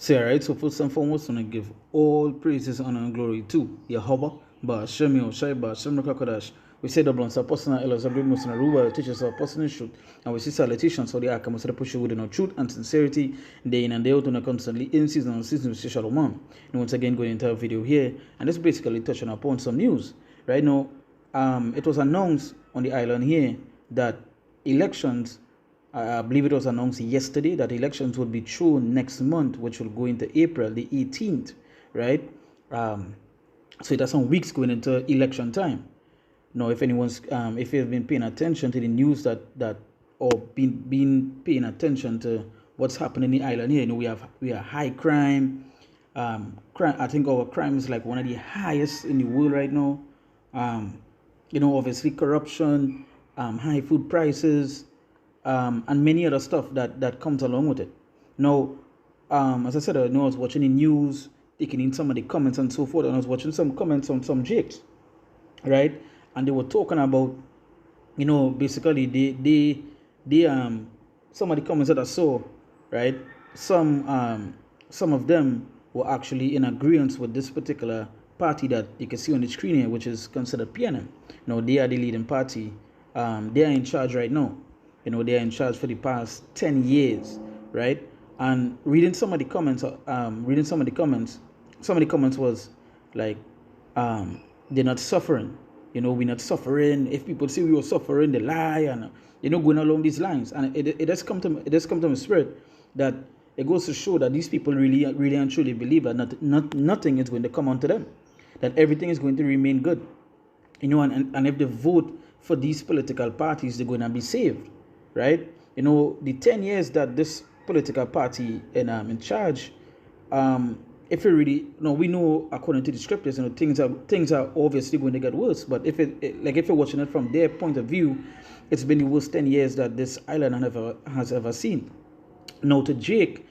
So, alright, so first and foremost, I want to give all praises, honor, and glory to Yahweh, Ba'ashem Yoshai, Ba'ashem Rakakadash. We say the blondes are personal, Elos, Abri Muslim, Ruba, teachers are personal truth, and we see salutations, so the Akamas, the push with no truth and sincerity, day in and day out, and constantly in season and season with Shalom. And once again, going into a video here, and this basically touching upon some news. Right now, it was announced on the island here that elections, I believe it was announced yesterday that elections would be thrown next month, which will go into April the 18th, right? So it has some weeks going into election time. Now, if if you've been paying attention to the news or been paying attention to what's happening in the island here, we have high crime. I think our crime is like one of the highest in the world right now. Obviously corruption, high food prices, and many other stuff that comes along with it. Now, as I said, I was watching the news, taking in some of the comments and so forth, and I was watching some comments on some jakes, right? And they were talking about, basically some of the comments that I saw, right? Some of them were actually in agreement with this particular party that you can see on the screen here, which is considered PNM. They are the leading party. They are in charge right now. They are in charge for the past 10 years, right? And reading some of the comments, some of the comments was like, they're not suffering. We're not suffering. If people say we were suffering, they lie, and going along these lines. And it does come to my spirit that it goes to show that these people really and truly believe that nothing is going to come onto them, that everything is going to remain good. And if they vote for these political parties, they're going to be saved, right? The 10 years that this political party in charge, if you really, we know according to the scriptures, things are obviously going to get worse. But if you're watching it from their point of view, it's been the worst 10 years that this island has ever seen. Now, to Jake,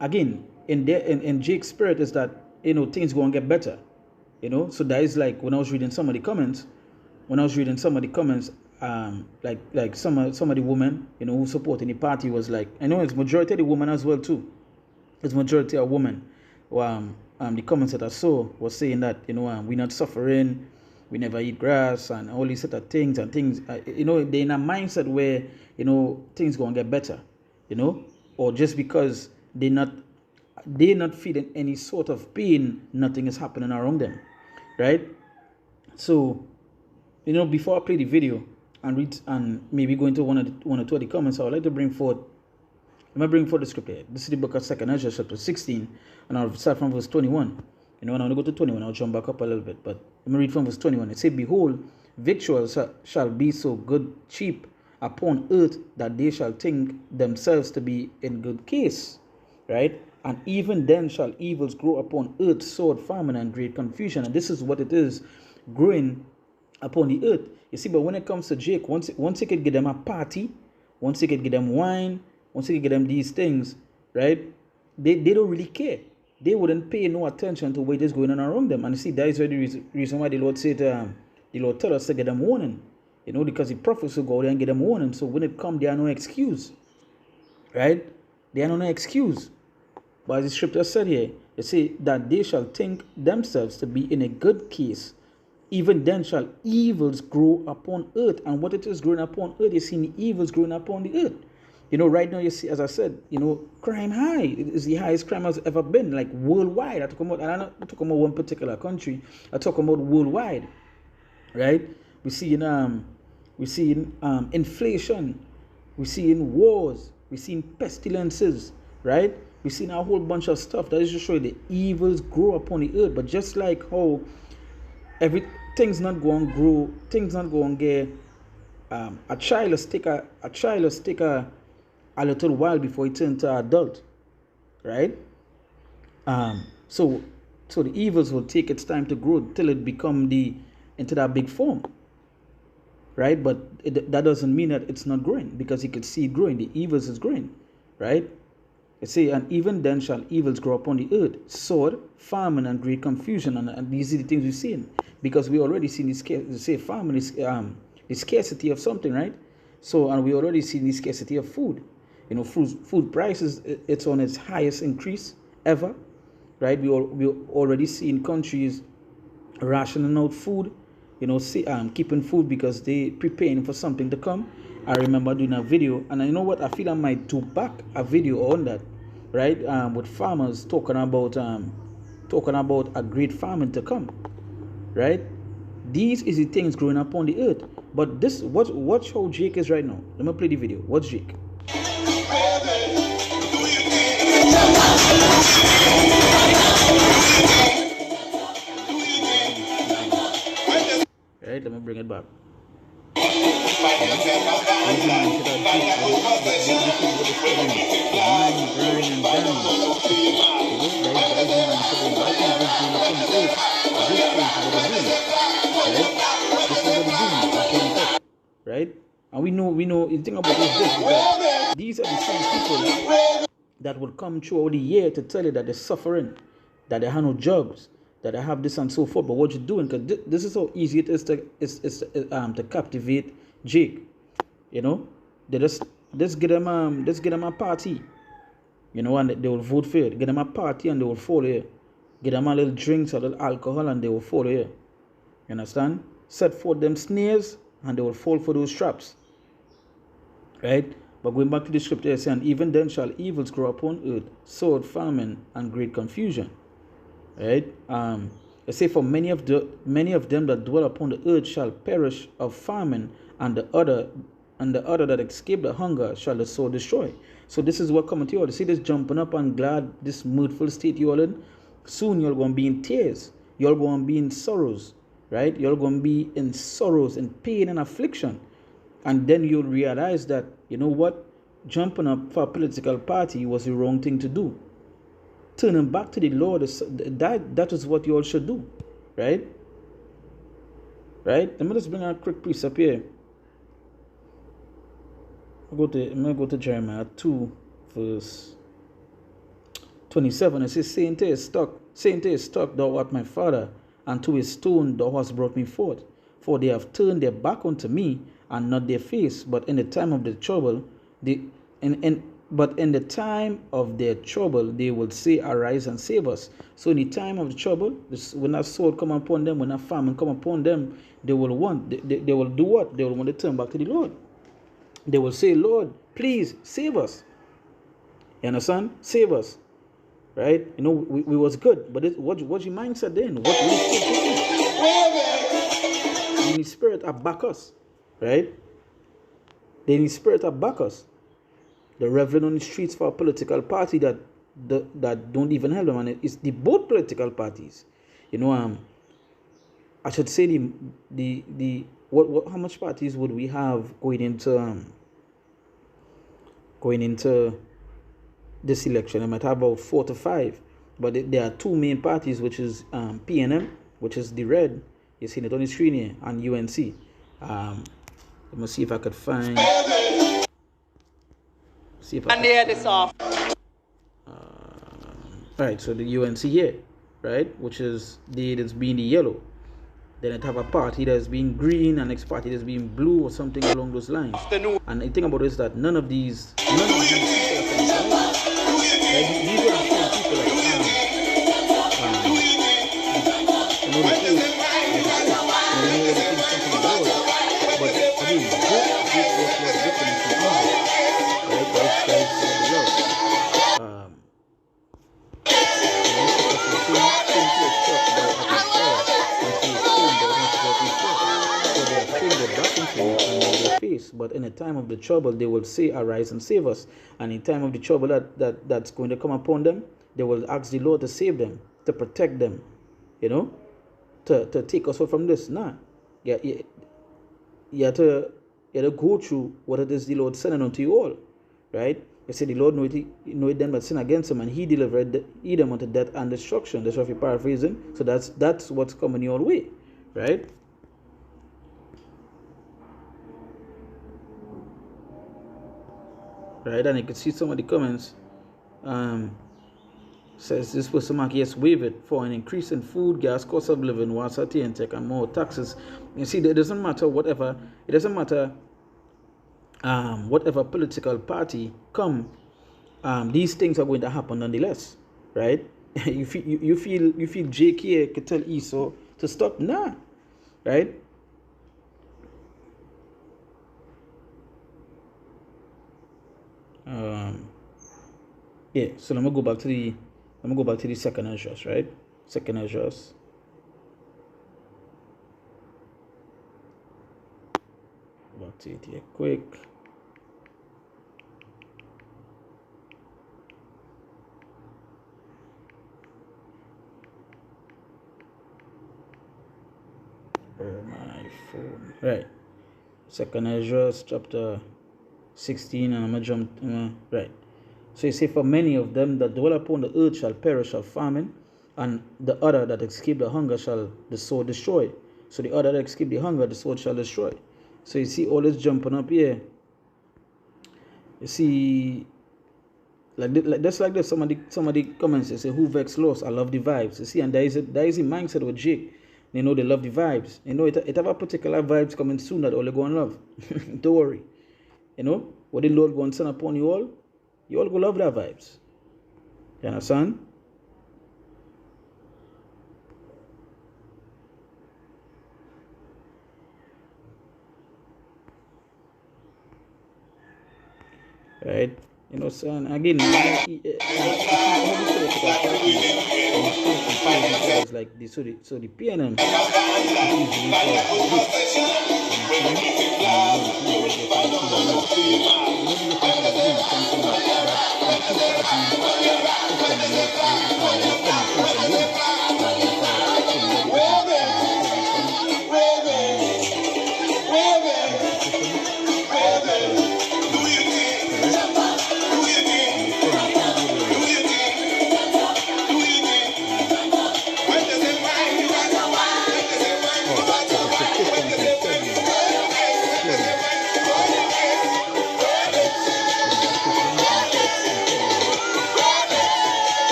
again, in Jake's spirit is that things going to get better. So that is like when I was reading some of the comments. Like some of the women, who supporting the party was like, I know it's majority of the women as well too. It's majority of women. The comments that I saw was saying that we're not suffering, we never eat grass, and all these sort of things they're in a mindset where things gonna get better, or just because they're not feeling any sort of pain, nothing is happening around them, right? So before I play the video and read and maybe go into one or two of the comments, I would like to bring forth. Let me bring forth the scripture here. This is the book of 2 Ezra chapter 16, and I'll start from verse 21. And when I go to 21, I'll jump back up a little bit. But let me read from verse 21. It says, "Behold, victuals shall be so good cheap upon earth that they shall think themselves to be in good case." Right? "And even then shall evils grow upon earth, sword, famine, and great confusion." And this is what it is, growing upon the earth. You see, but when it comes to Jake, once you could get them a party, once you could get them wine, once you get them these things, right, they don't really care. They wouldn't pay no attention to what is going on around them. And you see, that is the reason why the Lord said, the Lord tell us to get them warning, because the prophets will go there and get them warning. So when it comes, there are no excuse, right? There are no excuse. But as the scripture said here, it say that they shall think themselves to be in a good case. Even then shall evils grow upon earth. And what it is growing upon earth, you see the evils growing upon the earth. Right now, you see, as I said, crime high. It is the highest crime has ever been, like worldwide. I'm not talking about one particular country. I'm talking about worldwide, right? We see inflation. We see in wars. We see in pestilences, right? We see a whole bunch of stuff that is just showing the evils grow upon the earth. But just like how things not going to grow, things not going to get. A child will take a little while before it turns to adult, right? So the evils will take its time to grow till it become into that big form, right? But that doesn't mean that it's not growing, because you can see it growing. The evils is growing, right? It say, "And even then shall evils grow upon the earth, sword, famine, and great confusion." And these are the things we've seen, because we already seen this. Say famine is the scarcity of something, right? So, and we already see the scarcity of food. Food prices, it's on its highest increase ever, right? We already see in countries rationing out food, keeping food because they preparing for something to come. I remember doing a video, and you know what? I feel I might do back a video on that, right? With farmers talking about a great farming to come, right? These is the things growing up on the earth. But this, watch how Jake is right now. Let me play the video. What's Jake? Right, let me bring it back. Right? And we know the thing about this is that these are the same people that will come throughout the year to tell you that they're suffering, that they have no jobs, that they have this and so forth. But what you're doing, because this is how easy it is to captivate Jake. They just get them a party, and they will vote for it. Get them a party and they will follow you. Get them a little drinks, a little alcohol, and they will follow you. You understand? Set forth them snares and they will fall for those traps. Right? But going back to the scripture, it's saying, even then shall evils grow upon earth, sword, famine, and great confusion. Right? It say, for many of them that dwell upon the earth shall perish of famine, and the other that escape the hunger shall the sword destroy. So this is what coming to you all. You see this jumping up and glad, this moodful state you all in. Soon you're going to be in tears. You're going to be in sorrows. Right? You're going to be in sorrows and pain and affliction. And then you'll realize that, you know what? Jumping up for a political party was the wrong thing to do. Turning back to the Lord, that is what you all should do. Right? Right? Let me just bring a quick precept here. I'm going to go to Jeremiah 2, verse 27. It says, Saying to his stock, thou art my father, and to his stone thou hast brought me forth. For they have turned their back unto me, and not their face. But in the time of the trouble, in the time of their trouble, they will say, Arise and save us. So in the time of the trouble, when that sword come upon them, when that famine come upon them, they will do what? They will want to turn back to the Lord. They will say, Lord, please save us. You understand? Save us. Right? We was good. But what's your mindset then? What will you need spirit to back us. Right? They need spirit to back us. The reverend on the streets for a political party that don't even help them. And it's the both political parties. I should say how much parties would we have going into this election? I might have about 4 to 5, but there are two main parties, which is PNM, which is the red. You see it on the screen here, and UNC. Let me see if I could find. See if I can hear this off. Right, so the UNC here, right, which is it's being the yellow. Then it have a party that's being green, and next party that's being blue, or something along those lines. And the thing about it is that none of these people are these are the same people that but again, but in a time of the trouble, they will say, Arise and save us. And in time of the trouble that's going to come upon them, they will ask the Lord to save them, to protect them, to take us out from this. You have to go through what it is the Lord sending unto you all, right? You say the Lord know them that sin against him, and he delivered them unto death and destruction. That's what you're paraphrasing. So that's what's coming your way, right? Right, and you can see some of the comments. Says this person mark, yes, waive it for an increase in food, gas, cost of living, water, intake, and more taxes. You see, it doesn't matter whatever. It doesn't matter whatever political party come. These things are going to happen nonetheless. right? you feel JK could tell Esau to stop? Nah, right? Yeah, so let me go back to the second Esdras, right? Second Esdras. Back to it here quick. Oh my phone. Right. Second Esdras chapter 16, and I'm gonna jump right. So you say, for many of them that dwell upon the earth shall perish of famine, and the other that escape the hunger shall the sword destroy. So the other that escape the hunger, the sword shall destroy. So you see all this jumping up here. You see, like just like this, somebody comments, they say, who vex lost? I love the vibes. You see, and there is a mindset with Jake. They know they love the vibes. You know, it have a particular vibes coming soon that all they go and love. Don't worry. You know, what the Lord going to send upon you all go love that vibes. You understand? Right? You know, son, again, like the so the PNM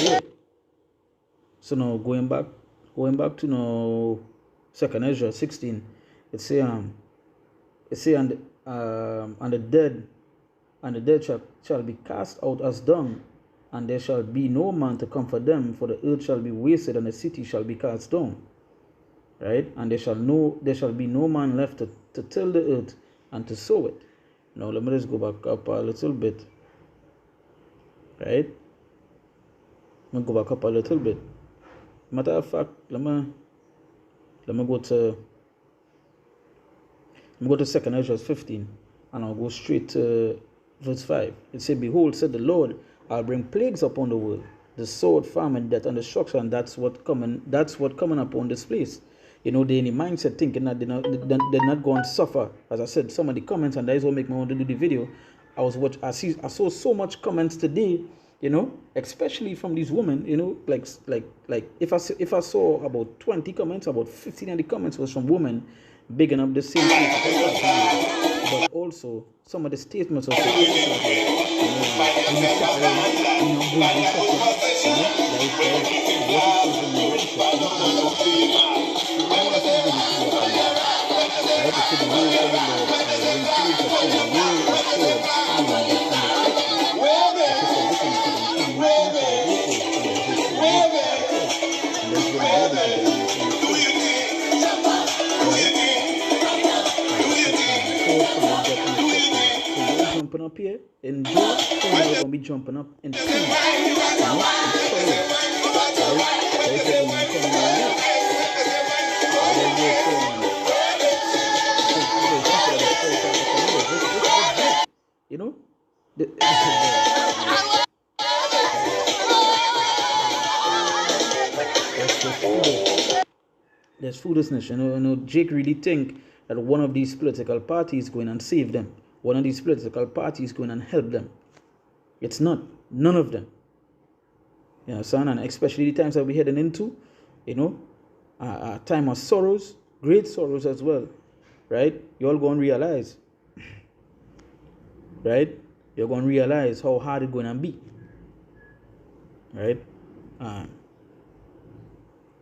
yeah. So now going back to now second Ezra 16, it say and the dead shall be cast out as dung, and there shall be no man to comfort them, for the earth shall be wasted and the city shall be cast down. Right? And there shall be no man left to till the earth and to sow it. Now let me just go back up a little bit. Right? Let me go back up a little bit. Matter of fact, let me go to second Ezra 15, and I'll go straight to verse 5. It said, behold, said the Lord, I'll bring plagues upon the world, the sword, famine, death, and destruction. And that's what coming upon this place. You know, they're in the mindset thinking that they're not going to suffer. As I said, some of the comments, and that is what make me want to do the video. I saw so much comments today, you know, especially from these women, you know, like if I saw about 20 comments, about 15 of the comments was from women bigging up the same thing, but also some of the statements of jumping up here, and those are going to be jumping up in two. You know, there's foolishness. You know, Jake really think that one of these political parties going and save them. One of these political parties going and help them. It's not. None of them. You know, son, and especially the times that we're heading into, you know, a time of sorrows, great sorrows as well, right? You're all going to realize, right? You're going to realize how hard it's going to be, right?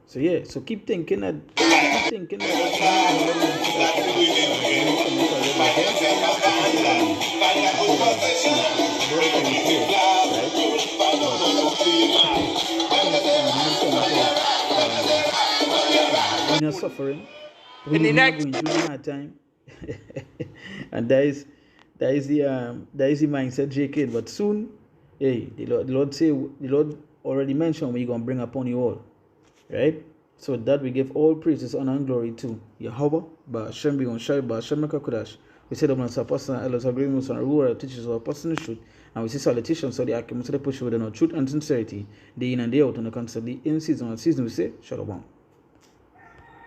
So yeah, so keep thinking that in suffering. We are going through hard time. And that is the mindset, JK. But soon, hey, the Lord already mentioned what you're gonna bring upon you all. Right? So that we give all praises, honor, and glory to Yahweh, Ba'Shem Bigon Shai, Ba'Shem Mekakodash. We say them as apostle, elders, agreements, and ruler, teachers of apostle truth. And we see salutations, so the arguments, the push with no truth and sincerity, day in and day out, and the constantly in season and season, we say, Shalom.